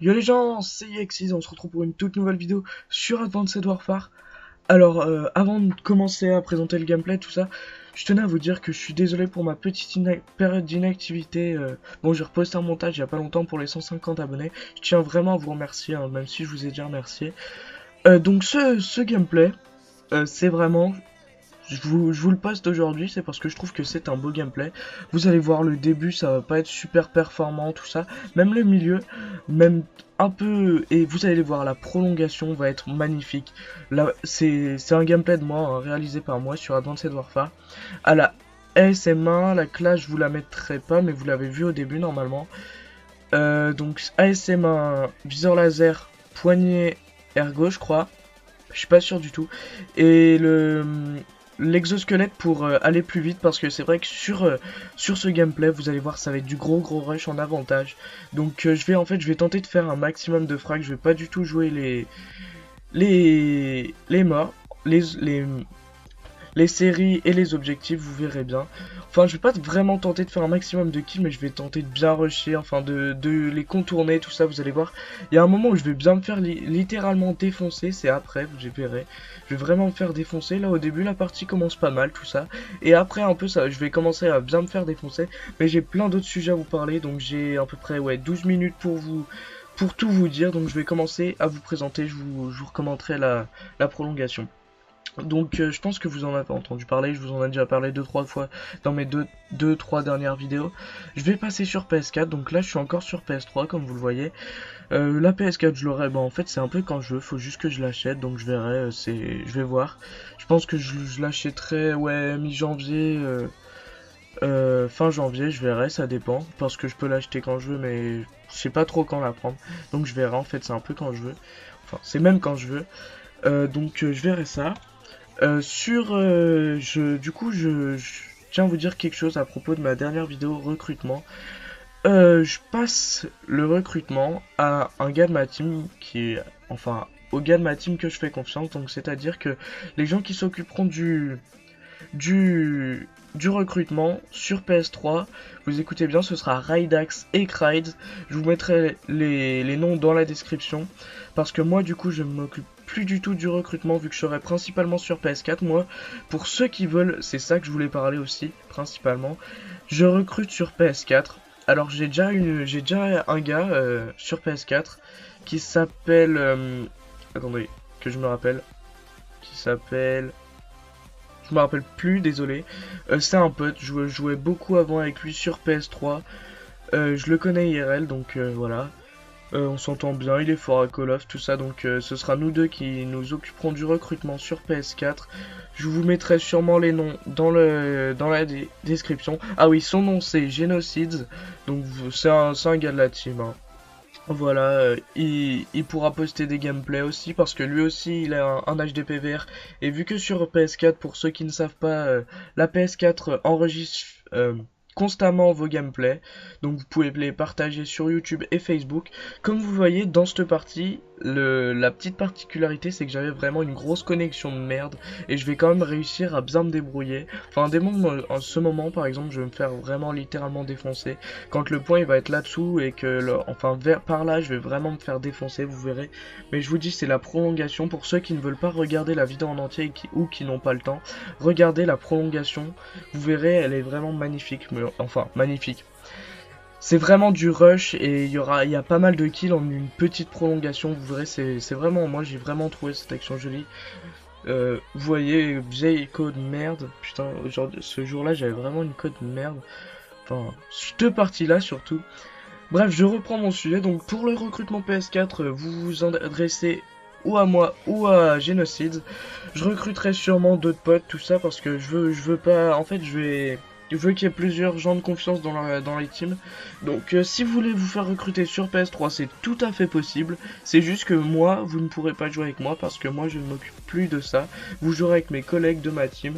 Yo les gens, c'est Yexis, on se retrouve pour une toute nouvelle vidéo sur Advanced Warfare. Alors, avant de commencer à présenter le gameplay, tout ça, je tenais à vous dire que je suis désolé pour ma petite période d'inactivité. Bon, j'ai reposté un montage il y a pas longtemps pour les 150 abonnés. Je tiens vraiment à vous remercier, hein, même si je vous ai déjà remercié. Donc ce gameplay, c'est vraiment... je vous le poste aujourd'hui, c'est parce que je trouve que c'est un beau gameplay. Vous allez voir le début, ça va pas être super performant, tout ça. Même le milieu, même un peu... Et vous allez voir, la prolongation va être magnifique. Là, c'est un gameplay de moi, hein, réalisé par moi sur Advanced Warfare. À la ASM1, la classe, je vous la mettrai pas, mais vous l'avez vu au début normalement. Donc ASM1, viseur laser, poignet ergo, je crois. Je suis pas sûr du tout. Et l'exosquelette pour aller plus vite, parce que c'est vrai que sur ce gameplay vous allez voir, ça va être du gros rush en avantage. Donc je vais tenter de faire un maximum de frags. Je vais pas du tout jouer les morts, les séries et les objectifs, vous verrez bien. Enfin, je vais pas vraiment tenter de faire un maximum de kills, mais je vais tenter de bien rusher, enfin de les contourner, tout ça, vous allez voir. Il y a un moment où je vais bien me faire littéralement défoncer, c'est après, vous verrez. Je vais vraiment me faire défoncer. Là, au début, la partie commence pas mal, tout ça. Et après, un peu, ça, je vais commencer à bien me faire défoncer. Mais j'ai plein d'autres sujets à vous parler, donc j'ai à peu près, ouais, 12 minutes pour tout vous dire. Donc je vais commencer à vous présenter, je vous recommenterai la prolongation. Donc je pense que vous en avez entendu parler, je vous en ai déjà parlé 2-3 fois dans mes 2-3 dernières vidéos. Je vais passer sur PS4, donc là je suis encore sur PS3 comme vous le voyez. La PS4 je l'aurai, en fait c'est un peu quand je veux, faut juste que je l'achète, donc je verrai, je vais voir. Je pense que je l'achèterai, ouais, mi-janvier, fin janvier, je verrai, ça dépend. Parce que je peux l'acheter quand je veux, mais je sais pas trop quand la prendre. Donc je verrai, en fait c'est un peu quand je veux. Enfin c'est même quand je veux. Donc je verrai ça. Du coup, je tiens à vous dire quelque chose à propos de ma dernière vidéo recrutement. Je passe le recrutement à un gars de ma team enfin, au gars de ma team que je fais confiance. Donc, c'est-à-dire que les gens qui s'occuperont du, du recrutement sur PS3, vous écoutez bien, ce sera Rydax et Kryde. Je vous mettrai les noms dans la description. Parce que moi, du coup, je ne m'occupe plus du tout du recrutement, vu que je serai principalement sur PS4. Moi, pour ceux qui veulent, c'est ça que je voulais parler aussi, principalement. Je recrute sur PS4. Alors j'ai déjà un gars sur PS4 qui s'appelle... attendez, que je me rappelle. Qui s'appelle... Je me rappelle plus, désolé. C'est un pote, je jouais beaucoup avant avec lui sur PS3. Je le connais IRL, donc voilà. On s'entend bien, il est fort à Call of, tout ça, donc ce sera nous deux qui nous occuperons du recrutement sur PS4. Je vous mettrai sûrement les noms dans la description. Ah oui, son nom c'est Genocides, donc c'est un gars de la team, hein. Voilà, il pourra poster des gameplays aussi, parce que lui aussi il a un HDPVR. Et vu que sur PS4, pour ceux qui ne savent pas, la PS4 enregistre constamment vos gameplays, donc vous pouvez les partager sur YouTube et Facebook. Comme vous voyez dans cette partie, la petite particularité c'est que j'avais vraiment une grosse connexion de merde, et je vais quand même réussir à bien me débrouiller. Enfin en ce moment par exemple, je vais me faire vraiment littéralement défoncer quand le point il va être là-dessous, et que par là je vais vraiment me faire défoncer, vous verrez. Mais je vous dis, c'est la prolongation. Pour ceux qui ne veulent pas regarder la vidéo en entier ou qui n'ont pas le temps, regardez la prolongation, vous verrez, elle est vraiment magnifique. Enfin magnifique, c'est vraiment du rush, et il y a pas mal de kills en une petite prolongation, vous verrez. C'est vraiment, moi j'ai vraiment trouvé cette action jolie. Vous voyez, vieille code merde, putain, ce jour là j'avais vraiment une code merde. Enfin, cette partie là surtout. Bref, je reprends mon sujet. Donc pour le recrutement PS4, vous vous adressez ou à moi ou à Génocide. Je recruterai sûrement d'autres potes, tout ça, parce que je veux pas... En fait, je veux qu'il y ait plusieurs gens de confiance dans les teams. Donc si vous voulez vous faire recruter sur PS3, c'est tout à fait possible. C'est juste que moi, vous ne pourrez pas jouer avec moi, parce que moi je ne m'occupe plus de ça. Vous jouerez avec mes collègues de ma team.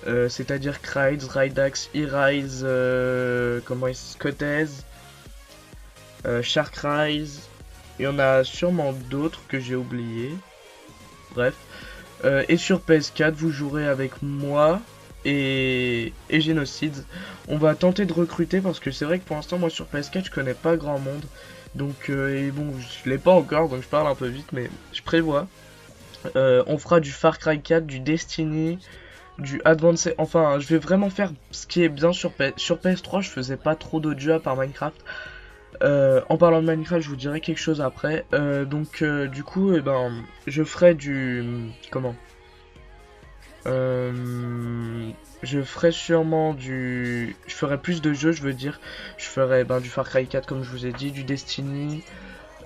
C'est-à-dire Kryde, Rydax, E-Rise, Scotez, Shark Rise, il y en a sûrement d'autres que j'ai oubliés. Bref. Et sur PS4, vous jouerez avec moi et Génocide. On va tenter de recruter, parce que c'est vrai que pour l'instant, moi sur PS4, je connais pas grand monde. Donc, et bon, je l'ai pas encore, donc je parle un peu vite, mais je prévois. On fera du Far Cry 4, du Destiny, du Advance. Enfin, je vais vraiment faire ce qui est bien sur PS3. Je faisais pas trop d'autres jeux à part Minecraft. En parlant de Minecraft, je vous dirai quelque chose après. Donc, du coup, eh ben, je ferai du... Comment je ferai sûrement du... Je ferai plus de jeux, je veux dire. Je ferai du Far Cry 4, comme je vous ai dit, du Destiny...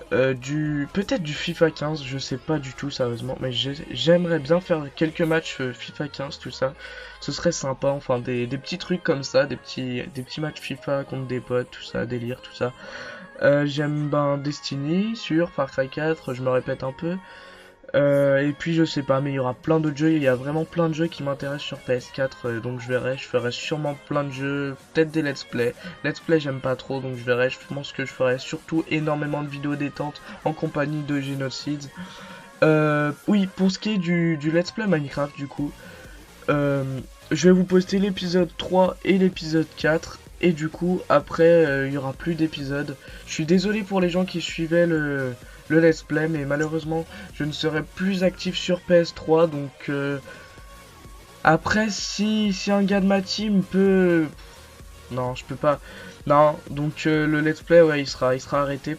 peut-être du FIFA 15, je sais pas du tout sérieusement, mais j'aimerais bien faire quelques matchs FIFA 15, tout ça. Ce serait sympa, enfin des petits trucs comme ça, des petits matchs FIFA contre des potes, tout ça, délire, tout ça. J'aime Destiny sur Far Cry 4, je me répète un peu. Et puis je sais pas, mais il y aura plein d'autres jeux, il y a vraiment plein de jeux qui m'intéressent sur PS4, donc je ferai sûrement plein de jeux, peut-être des let's play. Let's play j'aime pas trop, donc je verrai, je pense que je ferai surtout énormément de vidéos détente en compagnie de Genocide. Oui, pour ce qui est du let's play Minecraft du coup, je vais vous poster l'épisode 3 et l'épisode 4. Et du coup, après, il y aura plus d'épisodes. Je suis désolé pour les gens qui suivaient le let's play, mais malheureusement, je ne serai plus actif sur PS3. Donc, après, si un gars de ma team peut... Non, je peux pas. Non, donc le let's play, ouais, il sera arrêté.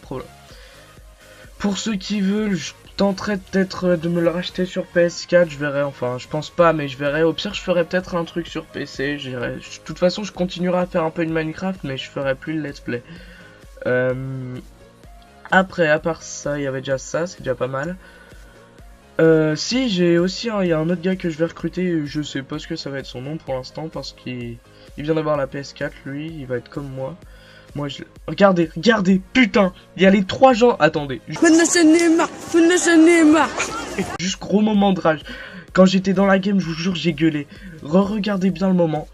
Pour ceux qui veulent, je tenterai peut-être de me le racheter sur PS4, je verrai, enfin je pense pas, mais je verrai. Au pire je ferai peut-être un truc sur PC, de toute façon je continuerai à faire un peu de Minecraft, mais je ferai plus le let's play. Après, à part ça, il y avait déjà ça, c'est déjà pas mal. Si, j'ai aussi, il y a un autre gars que je vais recruter, je sais pas ce que ça va être son nom pour l'instant, parce qu'il vient d'avoir la PS4, lui, il va être comme moi. Moi je... Regardez, putain, il y a les 3 gens... Attendez. Juste gros moment de rage. Quand j'étais dans la game, je vous jure, j'ai gueulé. Regardez bien le moment.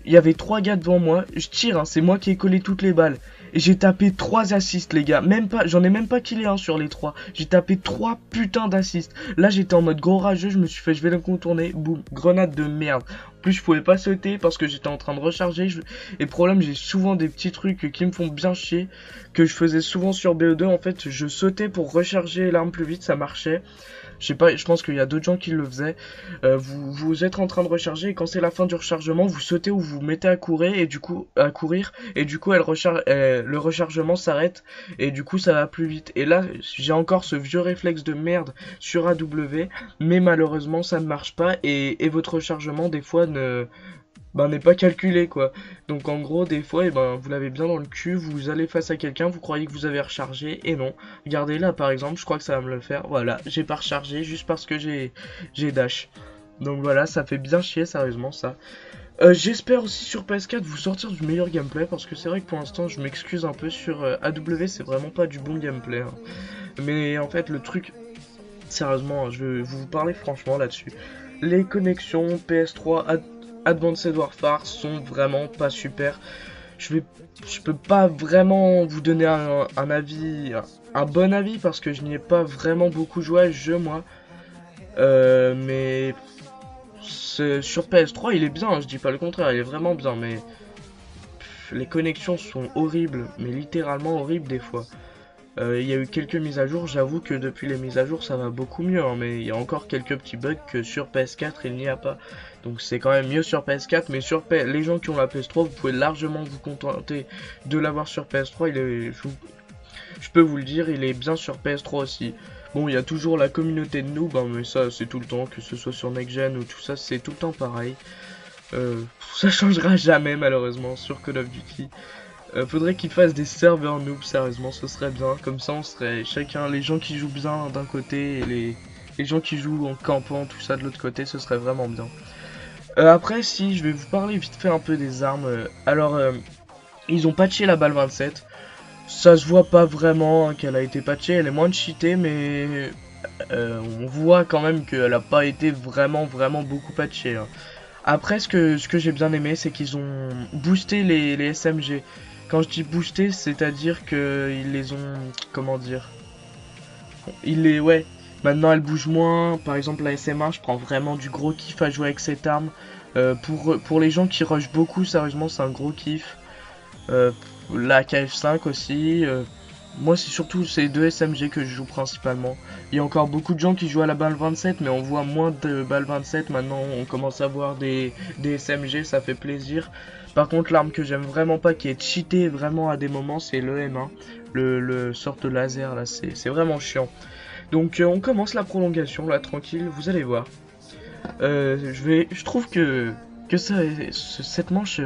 Il y avait 3 gars devant moi. Je tire, hein, c'est moi qui ai collé toutes les balles. Et j'ai tapé 3 assists, les gars. Même pas, j'en ai même pas killé un sur les 3. J'ai tapé 3 putains d'assists. Là, j'étais en mode gros rageux. Je me suis fait, je vais le contourner. Boum, grenade de merde. En plus, je pouvais pas sauter parce que j'étais en train de recharger. Et problème, j'ai souvent des petits trucs qui me font bien chier. Que je faisais souvent sur BO2. En fait, je sautais pour recharger l'arme plus vite. Ça marchait. Je sais pas, je pense qu'il y a d'autres gens qui le faisaient. Vous êtes en train de recharger et quand c'est la fin du rechargement, vous sautez ou vous mettez à courir et du coup le rechargement s'arrête et du coup ça va plus vite. Et là, j'ai encore ce vieux réflexe de merde sur AW, mais malheureusement ça ne marche pas et votre rechargement des fois n'est pas calculé quoi. Donc en gros des fois vous l'avez bien dans le cul, vous allez face à quelqu'un, vous croyez que vous avez rechargé et non. Regardez là par exemple, je crois que ça va me le faire. Voilà, j'ai pas rechargé juste parce que j'ai dash. Donc voilà, ça fait bien chier sérieusement ça. J'espère aussi sur PS4 vous sortir du meilleur gameplay parce que c'est vrai que pour l'instant je m'excuse un peu sur AW, c'est vraiment pas du bon gameplay. Hein. Mais en fait le truc, sérieusement, je vais vous parler franchement là-dessus. Les connexions PS3 Advanced Warfare sont vraiment pas super. Je peux pas vraiment vous donner un avis, un bon avis parce que je n'y ai pas vraiment beaucoup joué à ce jeu moi. Mais sur PS3 il est bien, hein, je dis pas le contraire, il est vraiment bien, mais les connexions sont horribles, mais littéralement horribles des fois. Il y a eu quelques mises à jour, j'avoue que depuis les mises à jour ça va beaucoup mieux, hein, mais il y a encore quelques petits bugs que sur PS4 il n'y a pas. Donc c'est quand même mieux sur PS4, mais sur les gens qui ont la PS3, vous pouvez largement vous contenter de l'avoir sur PS3. Je peux vous le dire, il est bien sur PS3 aussi. Bon, il y a toujours la communauté de noob, hein, mais ça c'est tout le temps, que ce soit sur Next Gen ou tout ça, c'est tout le temps pareil. Ça changera jamais malheureusement sur Call of Duty. Faudrait qu'ils fassent des serveurs noob, sérieusement, ce serait bien. Comme ça, on serait chacun, les gens qui jouent bien d'un côté et les gens qui jouent en campant, tout ça de l'autre côté, ce serait vraiment bien. Après, si, je vais vous parler vite fait un peu des armes. Ils ont patché la balle 27. Ça se voit pas vraiment hein, qu'elle a été patchée, elle est moins cheatée, mais on voit quand même qu'elle a pas été vraiment beaucoup patchée. Hein. Après, ce que j'ai bien aimé, c'est qu'ils ont boosté les SMG. Quand je dis booster, c'est-à-dire qu'ils les ont... Comment dire, ouais, maintenant elle bouge moins. Par exemple, la SM1, je prends vraiment du gros kiff à jouer avec cette arme. Pour les gens qui rushent beaucoup, sérieusement, c'est un gros kiff. La KF5 aussi. moi c'est surtout ces deux SMG que je joue principalement. Il y a encore beaucoup de gens qui jouent à la balle 27, mais on voit moins de balles 27 maintenant, on commence à voir des SMG, ça fait plaisir. Par contre l'arme que j'aime vraiment pas, qui est cheatée vraiment à des moments, c'est le M1, le sorte de laser là, c'est vraiment chiant. Donc on commence la prolongation là, tranquille, vous allez voir. Je trouve que cette manche,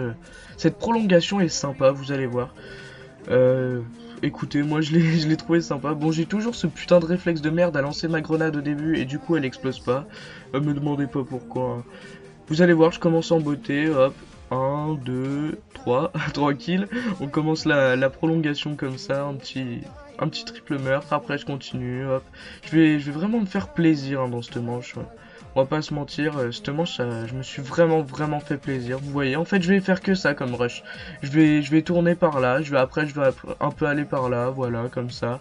cette prolongation est sympa, vous allez voir. Écoutez, moi je l'ai trouvé sympa. Bon, j'ai toujours ce putain de réflexe de merde à lancer ma grenade au début et du coup elle explose pas. Me demandez pas pourquoi, hein. Vous allez voir, je commence en beauté, hop. 1, 2, 3, tranquille. On commence la prolongation comme ça, un petit triple meurtre. Après je continue, hop. Je vais vraiment me faire plaisir hein, dans cette manche. Ouais. On va pas se mentir, cette manche, je me suis vraiment fait plaisir. Vous voyez, en fait, je vais faire que ça comme rush. Je vais tourner par là, après, je vais un peu aller par là, voilà, comme ça.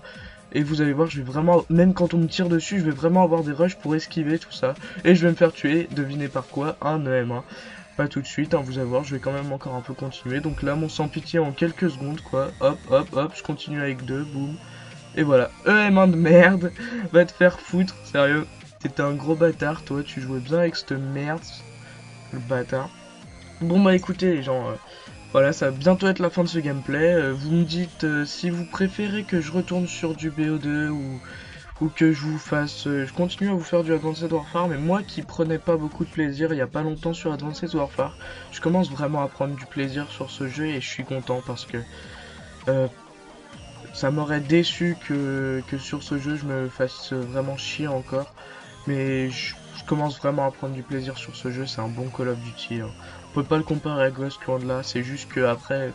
Et vous allez voir, je vais vraiment, même quand on me tire dessus, je vais vraiment avoir des rushs pour esquiver tout ça. Et je vais me faire tuer, devinez par quoi, un EM1. Pas tout de suite, hein, vous allez voir, je vais quand même encore un peu continuer. Donc là, mon sans pitié en quelques secondes, quoi. Hop, hop, hop, je continue avec 2, boum. Et voilà, EM1 de merde, va te faire foutre, sérieux. T'étais un gros bâtard, toi, tu jouais bien avec cette merde, le bâtard. Bon bah écoutez les gens, voilà, ça va bientôt être la fin de ce gameplay. Vous me dites si vous préférez que je retourne sur du BO2 ou que je vous fasse... je continue à vous faire du Advanced Warfare, mais moi qui prenais pas beaucoup de plaisir il y a pas longtemps sur Advanced Warfare, je commence vraiment à prendre du plaisir sur ce jeu et je suis content parce que... ça m'aurait déçu que sur ce jeu je me fasse vraiment chier encore. Mais je commence vraiment à prendre du plaisir sur ce jeu, c'est un bon Call of Duty. Hein. On peut pas le comparer à Ghost, loin de là, c'est juste que après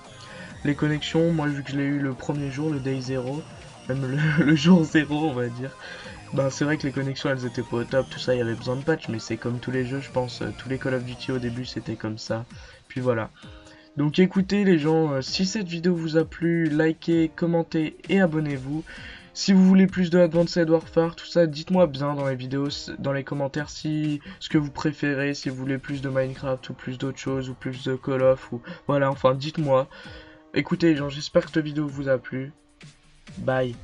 les connexions, moi vu que je l'ai eu le premier jour, le day 0, même le jour 0 on va dire, ben c'est vrai que les connexions elles étaient pas au top, tout ça il y avait besoin de patch, mais c'est comme tous les jeux je pense, tous les Call of Duty au début c'était comme ça, puis voilà. Donc écoutez les gens, si cette vidéo vous a plu, likez, commentez et abonnez-vous. Si vous voulez plus de Advanced Warfare, tout ça, dites-moi bien dans les vidéos, dans les commentaires si ce que vous préférez, si vous voulez plus de Minecraft ou plus d'autres choses ou plus de Call of ou voilà, enfin dites-moi. Écoutez les gens, j'espère que cette vidéo vous a plu. Bye.